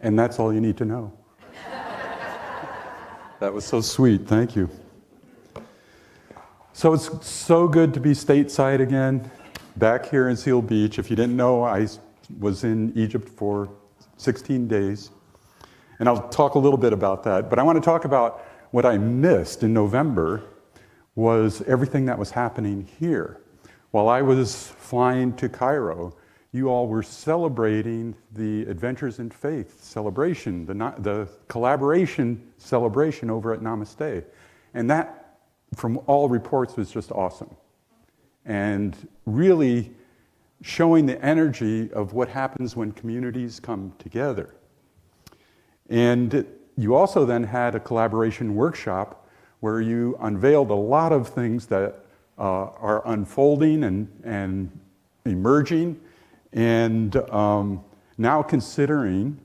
And that's all you need to know. That was so sweet. Thank you. So it's so good to be stateside again, back here in Seal Beach. If you didn't know, I was in Egypt for 16 days. And I'll talk a little bit about that. But I want to talk about what I missed in November was everything that was happening here. While I was flying to Cairo, you all were celebrating the Adventures in Faith celebration, the collaboration celebration over at Namaste. And that, from all reports, was just awesome. And really showing the energy of what happens when communities come together. And you also then had a collaboration workshop where you unveiled a lot of things that are unfolding and emerging, and now considering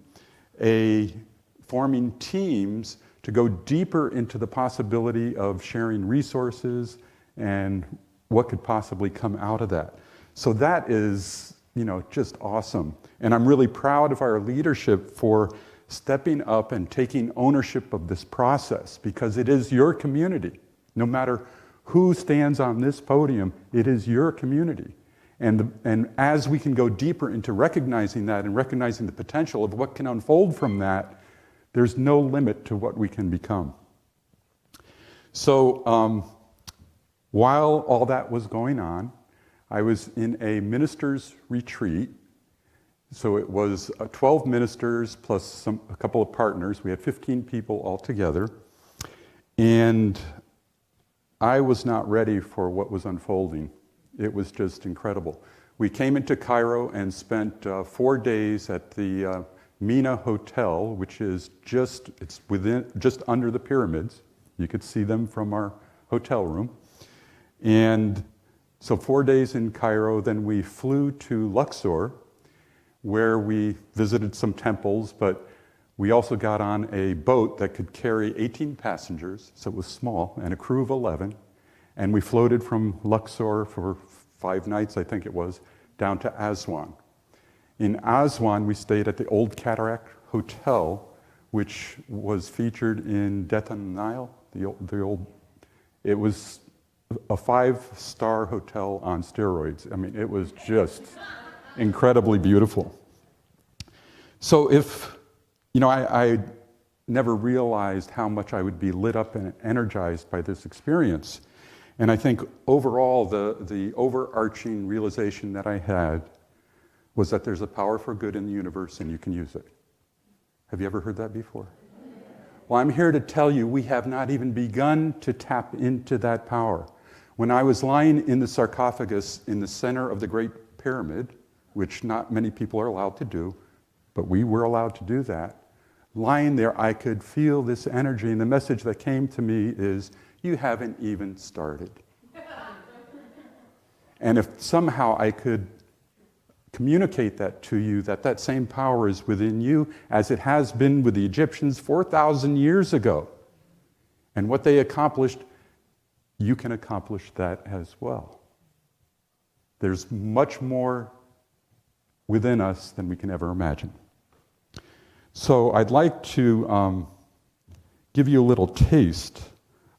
forming teams to go deeper into the possibility of sharing resources and what could possibly come out of that. So that is, just awesome. And I'm really proud of our leadership for stepping up and taking ownership of this process, because it is your community. No matter who stands on this podium, it is your community. And as we can go deeper into recognizing that and recognizing the potential of what can unfold from that, there's no limit to what we can become. So while all that was going on, I was in a minister's retreat. So it was 12 ministers plus a couple of partners. We had 15 people altogether. And I was not ready for what was unfolding. It was just incredible. We came into Cairo and spent 4 days at the Mina Hotel, which is just under the pyramids. You could see them from our hotel room. And so 4 days in Cairo, then we flew to Luxor, where we visited some temples, but we also got on a boat that could carry 18 passengers, so it was small, and a crew of 11. And we floated from Luxor for 5 nights, I think it was, down to Aswan. In Aswan, we stayed at the Old Cataract Hotel, which was featured in Death on the Nile. It was a 5-star hotel on steroids. I mean, it was just incredibly beautiful. So I never realized how much I would be lit up and energized by this experience. And I think overall, the overarching realization that I had was that there's a power for good in the universe and you can use it. Have you ever heard that before? Well, I'm here to tell you we have not even begun to tap into that power. When I was lying in the sarcophagus in the center of the Great Pyramid, which not many people are allowed to do, but we were allowed to do that, lying there, I could feel this energy, and the message that came to me is, you haven't even started. And if somehow I could communicate that to you, that same power is within you, as it has been with the Egyptians 4,000 years ago, and what they accomplished, you can accomplish that as well. There's much more within us than we can ever imagine. So I'd like to give you a little taste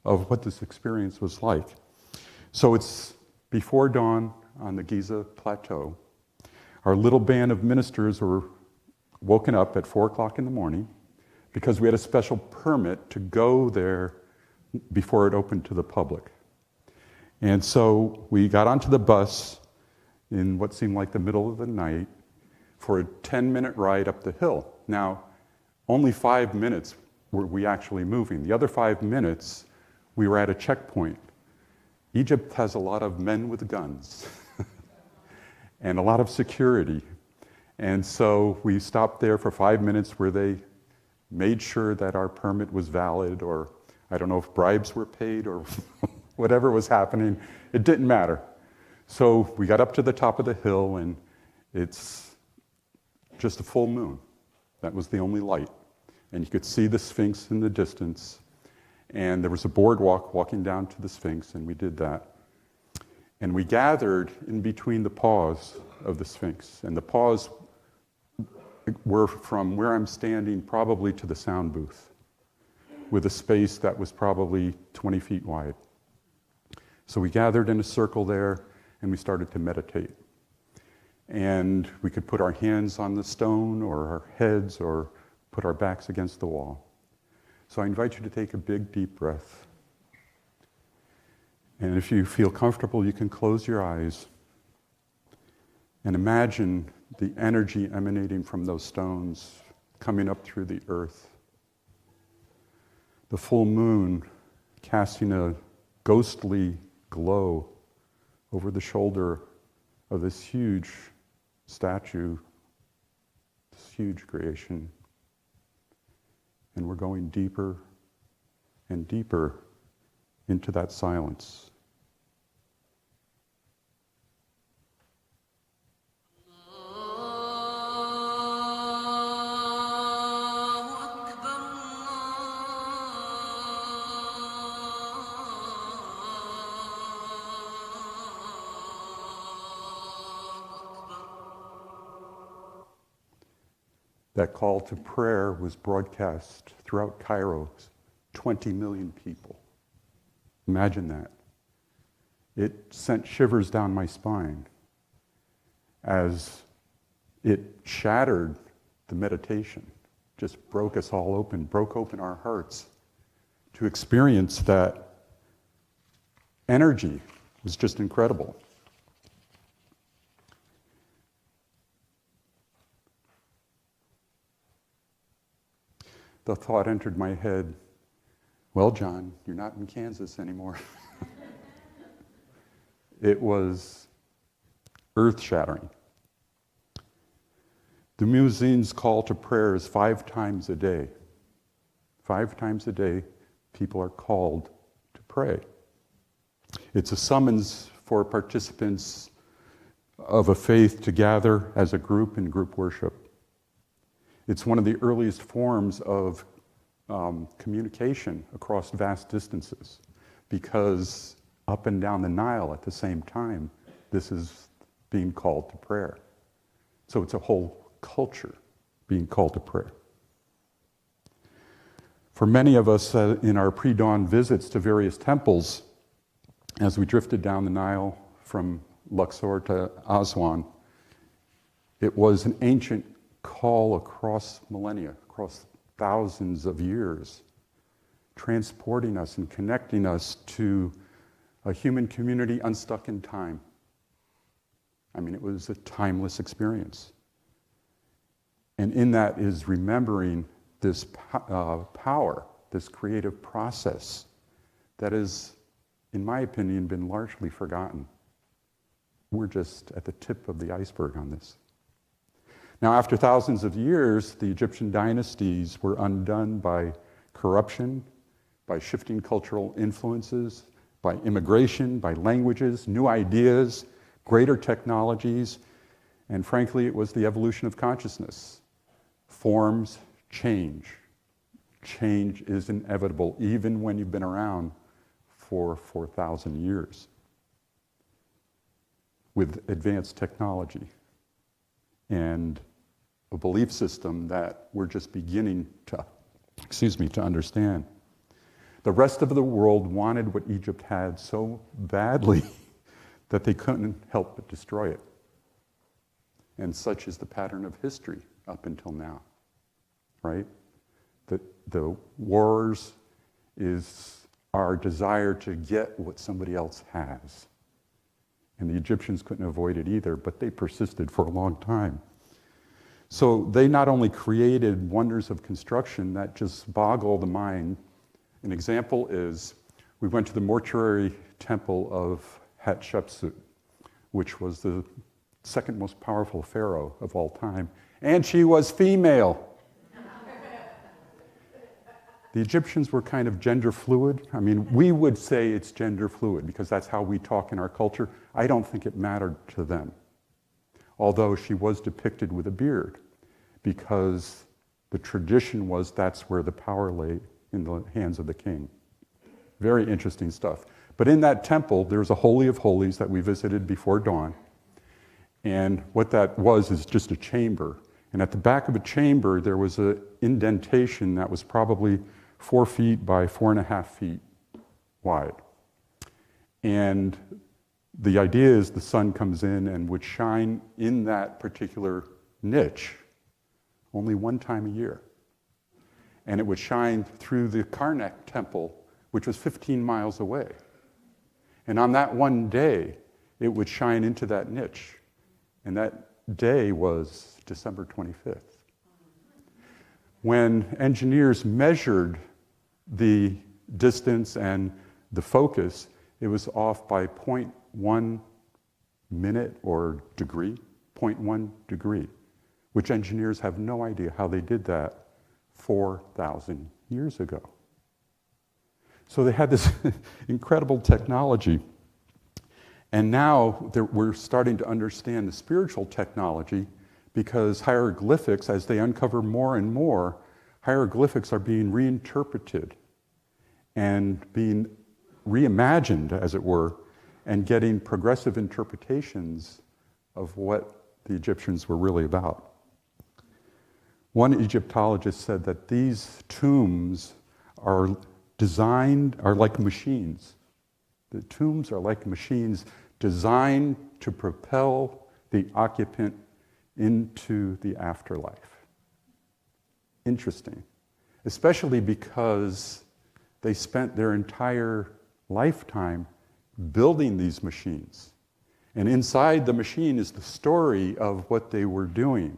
of what this experience was like. So it's before dawn on the Giza Plateau. Our little band of ministers were woken up at 4 o'clock in the morning because we had a special permit to go there before it opened to the public. And so we got onto the bus in what seemed like the middle of the night for a 10-minute ride up the hill. Now, only 5 minutes were we actually moving. The other 5 minutes, we were at a checkpoint. Egypt has a lot of men with guns and a lot of security. And so we stopped there for 5 minutes where they made sure that our permit was valid, or I don't know if bribes were paid or whatever was happening. It didn't matter. So we got up to the top of the hill, and it's just a full moon. That was the only light. And you could see the Sphinx in the distance. And there was a boardwalk walking down to the Sphinx, and we did that. And we gathered in between the paws of the Sphinx. And the paws were from where I'm standing probably to the sound booth, with a space that was probably 20 feet wide. So we gathered in a circle there and we started to meditate. And we could put our hands on the stone or our heads or put our backs against the wall. So I invite you to take a big, deep breath. And if you feel comfortable, you can close your eyes and imagine the energy emanating from those stones coming up through the earth. The full moon casting a ghostly glow over the shoulder of this huge statue, this huge creation. And we're going deeper and deeper into that silence. That call to prayer was broadcast throughout Cairo, 20 million people. Imagine that. It sent shivers down my spine as it shattered the meditation, just broke us all open, broke open our hearts to experience that energy. It was just incredible. The thought entered my head, well, John, you're not in Kansas anymore. It was earth-shattering. The muezzin's call to prayer is 5 times a day. 5 times a day, people are called to pray. It's a summons for participants of a faith to gather as a group in group worship. It's one of the earliest forms of communication across vast distances, because up and down the Nile at the same time, this is being called to prayer. So it's a whole culture being called to prayer. For many of us in our pre-dawn visits to various temples, as we drifted down the Nile from Luxor to Aswan, it was an ancient call across millennia, across thousands of years, transporting us and connecting us to a human community unstuck in time. I mean, it was a timeless experience. And in that is remembering this power, this creative process that has, in my opinion, been largely forgotten. We're just at the tip of the iceberg on this. Now, after thousands of years, the Egyptian dynasties were undone by corruption, by shifting cultural influences, by immigration, by languages, new ideas, greater technologies, and frankly, it was the evolution of consciousness. Forms change. Change is inevitable, even when you've been around for 4,000 years with advanced technology and a belief system that we're just beginning to understand. The rest of the world wanted what Egypt had so badly that they couldn't help but destroy it. And such is the pattern of history up until now, right? The wars is our desire to get what somebody else has. And the Egyptians couldn't avoid it either, but they persisted for a long time. So they not only created wonders of construction that just boggle the mind. An example is, we went to the mortuary temple of Hatshepsut, which was the second most powerful pharaoh of all time, and she was female. The Egyptians were kind of gender fluid. I mean, we would say it's gender fluid because that's how we talk in our culture. I don't think it mattered to them. Although she was depicted with a beard, because the tradition was that's where the power lay, in the hands of the king. Very interesting stuff. But in that temple, there's a Holy of Holies that we visited before dawn. And what that was is just a chamber. And at the back of a chamber, there was an indentation that was probably 4 feet by 4.5 feet wide. And the idea is the sun comes in and would shine in that particular niche only one time a year. And it would shine through the Karnak temple, which was 15 miles away. And on that one day, it would shine into that niche. And that day was December 25th. When engineers measured the distance and the focus, it was off by 0.1 minute or degree, 0.1 degree, which engineers have no idea how they did that 4,000 years ago. So they had this incredible technology. And now we're starting to understand the spiritual technology, because hieroglyphics, as they uncover more and more, hieroglyphics are being reinterpreted and being reimagined, as it were, and getting progressive interpretations of what the Egyptians were really about. One Egyptologist said that these tombs are like machines. The tombs are like machines designed to propel the occupant into the afterlife. Interesting. Especially because they spent their entire lifetime building these machines. And inside the machine is the story of what they were doing.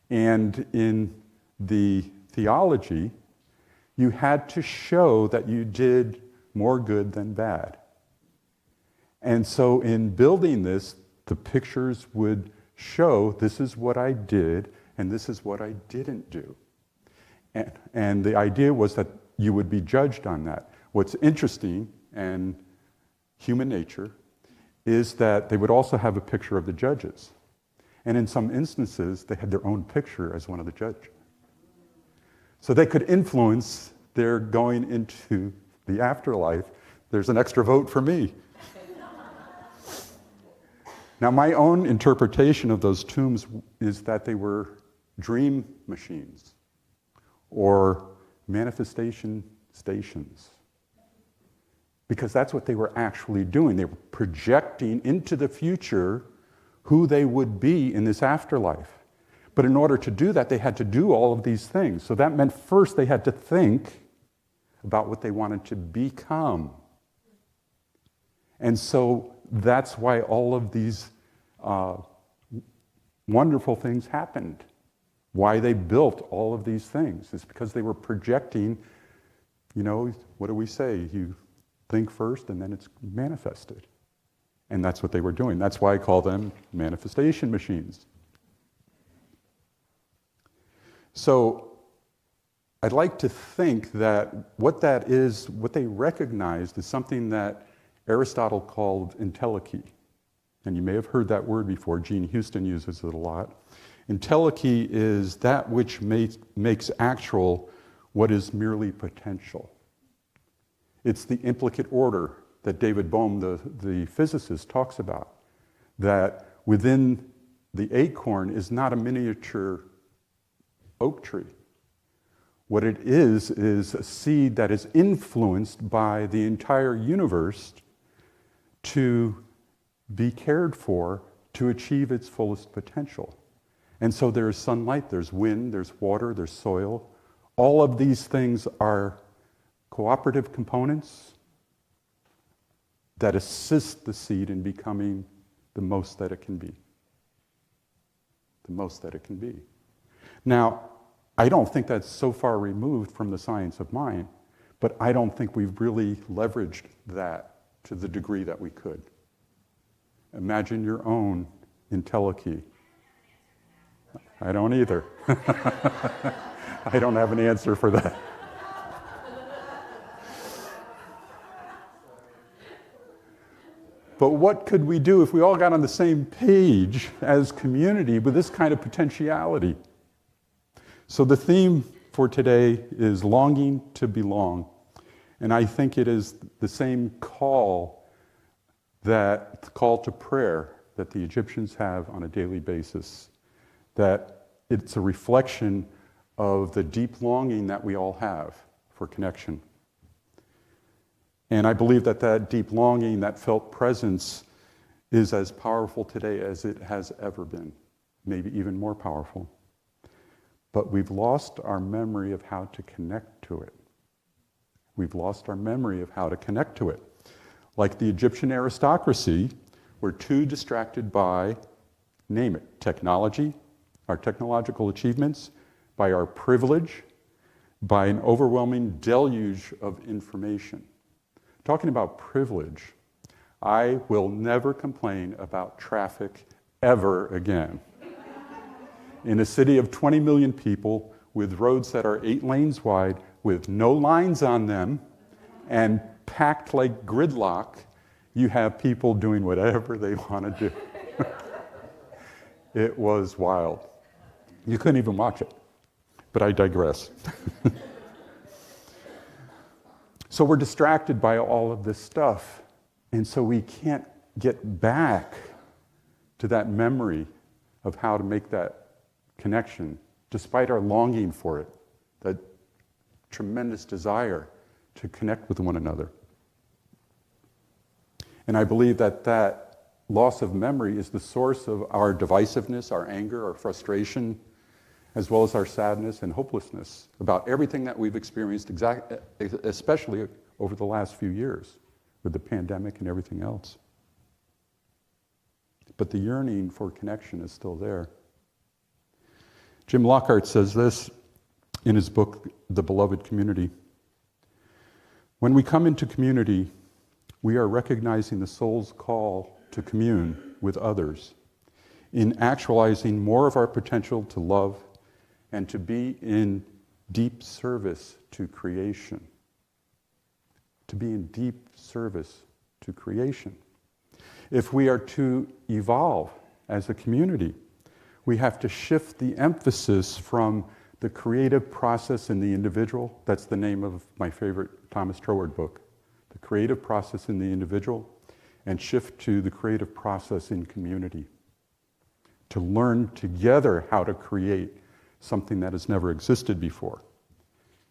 And in the theology, you had to show that you did more good than bad. And so in building this, the pictures would show this is what I did and this is what I didn't do. And the idea was that you would be judged on that. What's interesting, and human nature, is that they would also have a picture of the judges. And in some instances, they had their own picture as one of the judges. So they could influence their going into the afterlife. There's an extra vote for me. Now, my own interpretation of those tombs is that they were dream machines or manifestation stations, because that's what they were actually doing. They were projecting into the future who they would be in this afterlife. But in order to do that, they had to do all of these things. So that meant first they had to think about what they wanted to become. And so that's why all of these wonderful things happened. Why they built all of these things is because they were projecting, what do we say? You think first and then it's manifested. And that's what they were doing. That's why I call them manifestation machines. So I'd like to think that what that is, what they recognized, is something that Aristotle called entelechy. And you may have heard that word before. Gene Houston uses it a lot. Entelechy is that which makes actual what is merely potential. It's the implicate order that David Bohm, the physicist, talks about, that within the acorn is not a miniature oak tree. What it is a seed that is influenced by the entire universe to be cared for to achieve its fullest potential. And so there's sunlight, there's wind, there's water, there's soil. All of these things are cooperative components that assist the seed in becoming the most that it can be. The most that it can be. Now, I don't think that's so far removed from the science of mind, but I don't think we've really leveraged that to the degree that we could. Imagine your own entelechy. I don't either. I don't have an answer for that. But what could we do if we all got on the same page as community with this kind of potentiality? So the theme for today is longing to belong. And I think it is the same call to prayer that the Egyptians have on a daily basis, that it's a reflection of the deep longing that we all have for connection. And I believe that that deep longing, that felt presence, is as powerful today as it has ever been, maybe even more powerful. But we've lost our memory of how to connect to it. We've lost our memory of how to connect to it. Like the Egyptian aristocracy, we're too distracted by, name it, technology, our technological achievements, by our privilege, by an overwhelming deluge of information. Talking about privilege, I will never complain about traffic ever again. In a city of 20 million people, with roads that are 8 lanes wide, with no lines on them, and packed like gridlock, you have people doing whatever they want to do. It was wild. You couldn't even watch it. But I digress. So we're distracted by all of this stuff. And so we can't get back to that memory of how to make that connection, despite our longing for it, that tremendous desire to connect with one another. And I believe that that loss of memory is the source of our divisiveness, our anger, our frustration, as well as our sadness and hopelessness about everything that we've experienced, especially over the last few years with the pandemic and everything else. But the yearning for connection is still there. Jim Lockhart says this in his book, The Beloved Community. When we come into community, we are recognizing the soul's call to commune with others in actualizing more of our potential to love and to be in deep service to creation. To be in deep service to creation. If we are to evolve as a community, we have to shift the emphasis from the creative process in the individual. That's the name of my favorite Thomas Troward book. The creative process in the individual, and shift to the creative process in community. To learn together how to create something that has never existed before.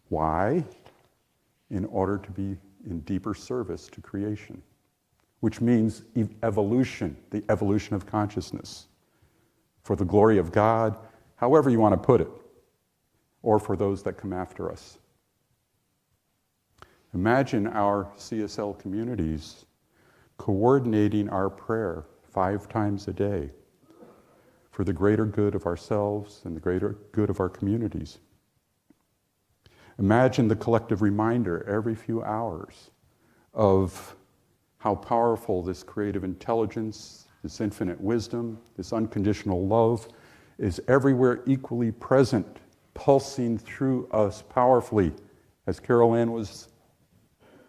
Why? In order to be in deeper service to creation, which means evolution, the evolution of consciousness, for the glory of God, however you want to put it, or for those that come after us. Imagine our CSL communities coordinating our prayer 5 times a day for the greater good of ourselves and the greater good of our communities. Imagine the collective reminder every few hours of how powerful this creative intelligence, this infinite wisdom, this unconditional love is everywhere equally present, pulsing through us powerfully. As Carol Ann was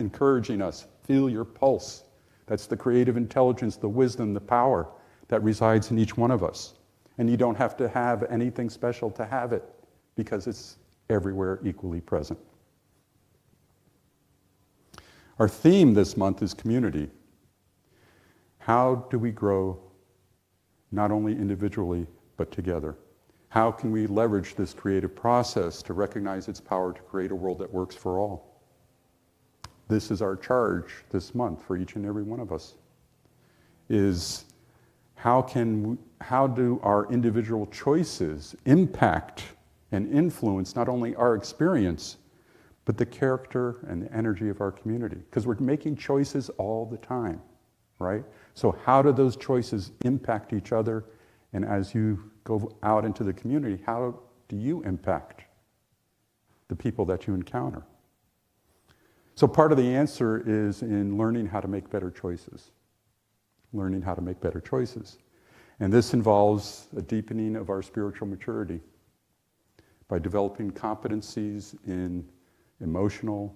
encouraging us, feel your pulse. That's the creative intelligence, the wisdom, the power that resides in each one of us. And you don't have to have anything special to have it, because it's everywhere equally present. Our theme this month is community. How do we grow not only individually, but together? How can we leverage this creative process to recognize its power to create a world that works for all? This is our charge this month for each and every one of us, is how do our individual choices impact and influence not only our experience, but the character and the energy of our community? Because we're making choices all the time, right? So how do those choices impact each other? And as you go out into the community, how do you impact the people that you encounter? So part of the answer is in learning how to make better choices. Learning how to make better choices. And this involves a deepening of our spiritual maturity by developing competencies in emotional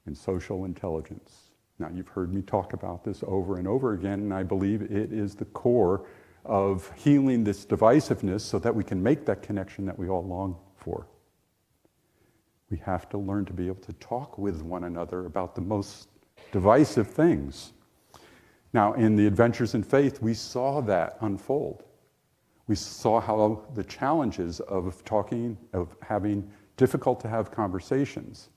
and social intelligence. Now, you've heard me talk about this over and over again, and I believe it is the core of healing this divisiveness so that we can make that connection that we all long for. We have to learn to be able to talk with one another about the most divisive things. Now, in the Adventures in Faith, we saw that unfold. We saw how the challenges of talking, of having difficult to have conversations.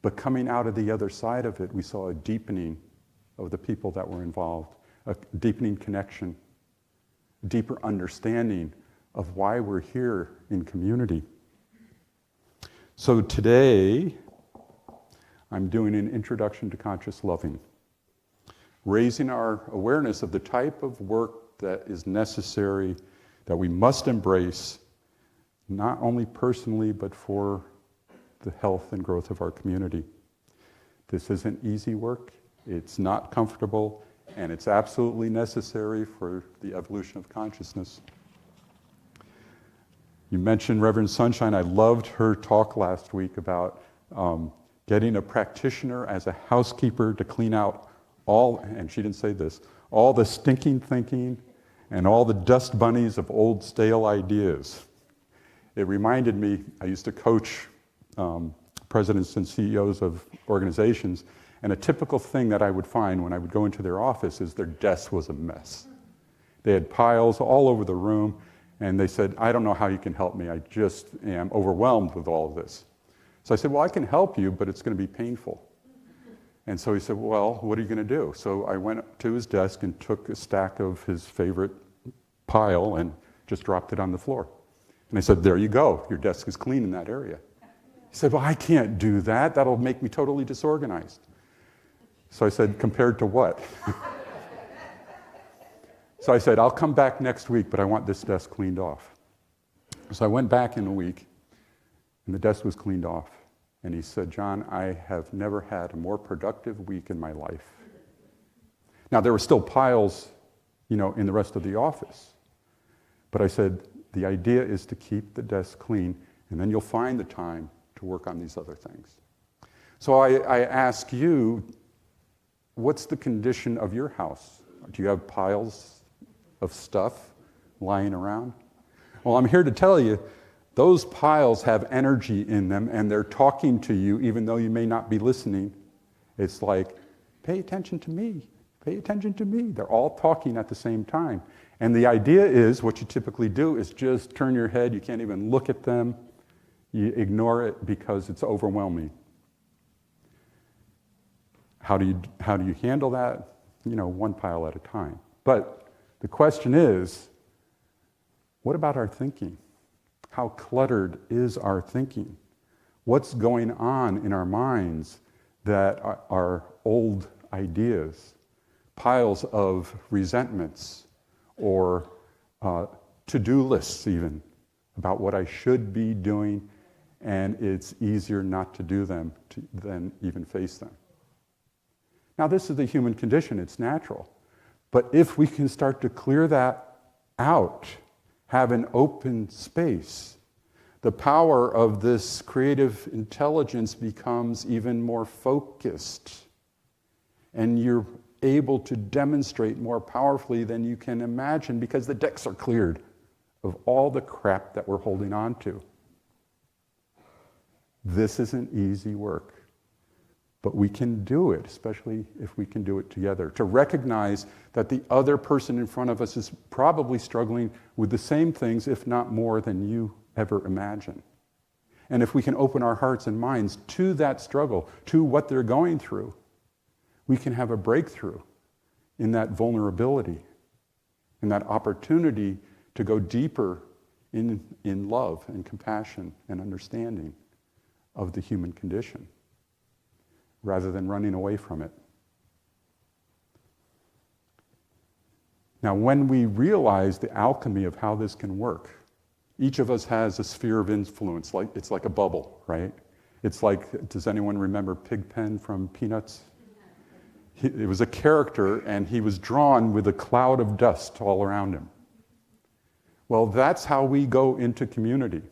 But coming out of the other side of it, we saw a deepening of the people that were involved, a deepening connection, a deeper understanding of why we're here in community. So today, I'm doing an introduction to conscious loving, raising our awareness of the type of work that is necessary, that we must embrace, not only personally, but for the health and growth of our community. This isn't easy work, it's not comfortable, and it's absolutely necessary for the evolution of consciousness. You mentioned Reverend Sunshine. I loved her talk last week about getting a practitioner as a housekeeper to clean out all, and she didn't say this, all the stinking thinking and all the dust bunnies of old stale ideas. It reminded me, I used to coach presidents and CEOs of organizations, and a typical thing that I would find when I would go into their office is their desk was a mess. They had piles all over the room, and they said, I don't know how you can help me, I just am overwhelmed with all of this. So I said, well, I can help you, but it's going to be painful. And so he said, well, what are you going to do? So I went up to his desk and took a stack of his favorite pile and just dropped it on the floor. And I said, there you go, your desk is clean in that area. He said, well, I can't do that, that'll make me totally disorganized. So I said, compared to what? So I said, I'll come back next week, but I want this desk cleaned off. So I went back in a week, and the desk was cleaned off. And he said, John, I have never had a more productive week in my life. Now, there were still piles, in the rest of the office. But I said, the idea is to keep the desk clean, and then you'll find the time to work on these other things. So I ask you, what's the condition of your house? Do you have piles of stuff lying around? Well, I'm here to tell you, those piles have energy in them, and they're talking to you even though you may not be listening. It's like, pay attention to me, pay attention to me. They're all talking at the same time. And the idea is, what you typically do is just turn your head, you can't even look at them, you ignore it because it's overwhelming. How do you handle that? One pile at a time. But the question is, what about our thinking? How cluttered is our thinking? What's going on in our minds that are old ideas, piles of resentments, or to-do lists even, about what I should be doing, and it's easier not to do them than even face them. Now, this is the human condition, it's natural. But if we can start to clear that out, have an open space, the power of this creative intelligence becomes even more focused. And you're able to demonstrate more powerfully than you can imagine because the decks are cleared of all the crap that we're holding on to. This isn't easy work. But we can do it, especially if we can do it together. To recognize that the other person in front of us is probably struggling with the same things, if not more, than you ever imagine. And if we can open our hearts and minds to that struggle, to what they're going through, we can have a breakthrough in that vulnerability, in that opportunity to go deeper in love and compassion and understanding of the human condition, rather than running away from it. Now, when we realize the alchemy of how this can work, each of us has a sphere of influence, it's like a bubble, right? It's like, does anyone remember Pigpen from Peanuts? It was a character, and he was drawn with a cloud of dust all around him. Well, that's how we go into community.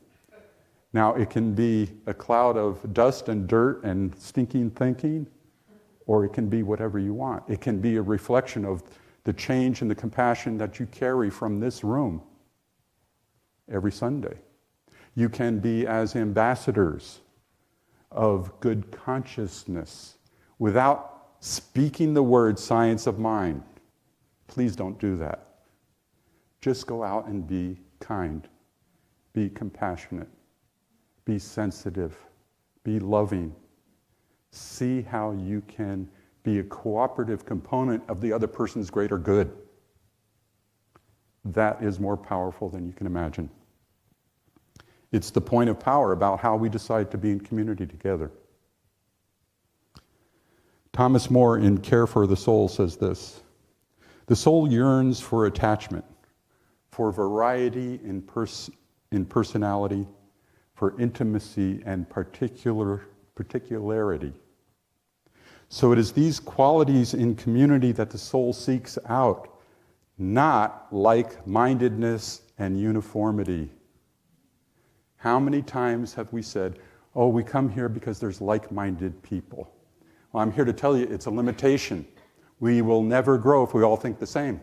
Now, it can be a cloud of dust and dirt and stinking thinking, or it can be whatever you want. It can be a reflection of the change and the compassion that you carry from this room every Sunday. You can be as ambassadors of good consciousness without speaking the word science of mind. Please don't do that. Just go out and be kind, be compassionate, be sensitive, be loving. See how you can be a cooperative component of the other person's greater good. That is more powerful than you can imagine. It's the point of power about how we decide to be in community together. Thomas More in Care for the Soul says this: the soul yearns for attachment, for variety in personality, for intimacy and particularity. So it is these qualities in community that the soul seeks out, not like-mindedness and uniformity. How many times have we said, oh, we come here because there's like-minded people? Well, I'm here to tell you it's a limitation. We will never grow if we all think the same.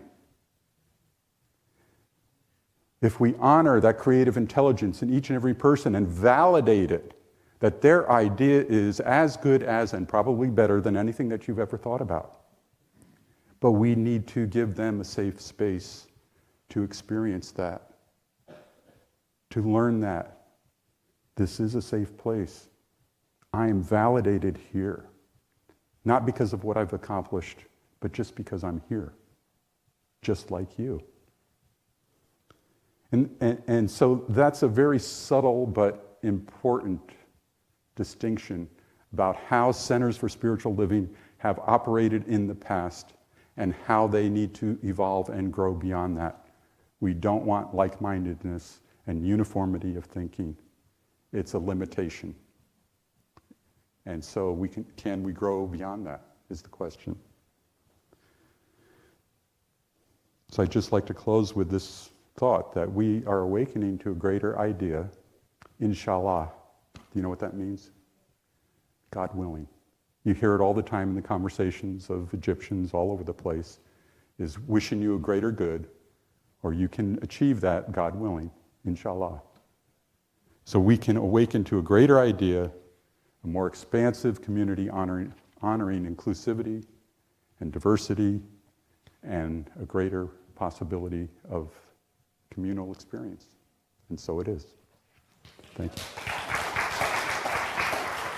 If we honor that creative intelligence in each and every person and validate it, that their idea is as good as and probably better than anything that you've ever thought about. But we need to give them a safe space to experience that, to learn that. This is a safe place. I am validated here, not because of what I've accomplished, but just because I'm here, just like you. And so that's a very subtle but important distinction about how centers for spiritual living have operated in the past and how they need to evolve and grow beyond that. We don't want like-mindedness and uniformity of thinking. It's a limitation. And so can we grow beyond that is the question. So I'd just like to close with this thought that we are awakening to a greater idea, inshallah. Do you know what that means? God willing. You hear it all the time in the conversations of Egyptians all over the place, is wishing you a greater good, or you can achieve that, God willing, inshallah. So we can awaken to a greater idea, a more expansive community honoring inclusivity and diversity, and a greater possibility of communal experience. And so it is. Thank you.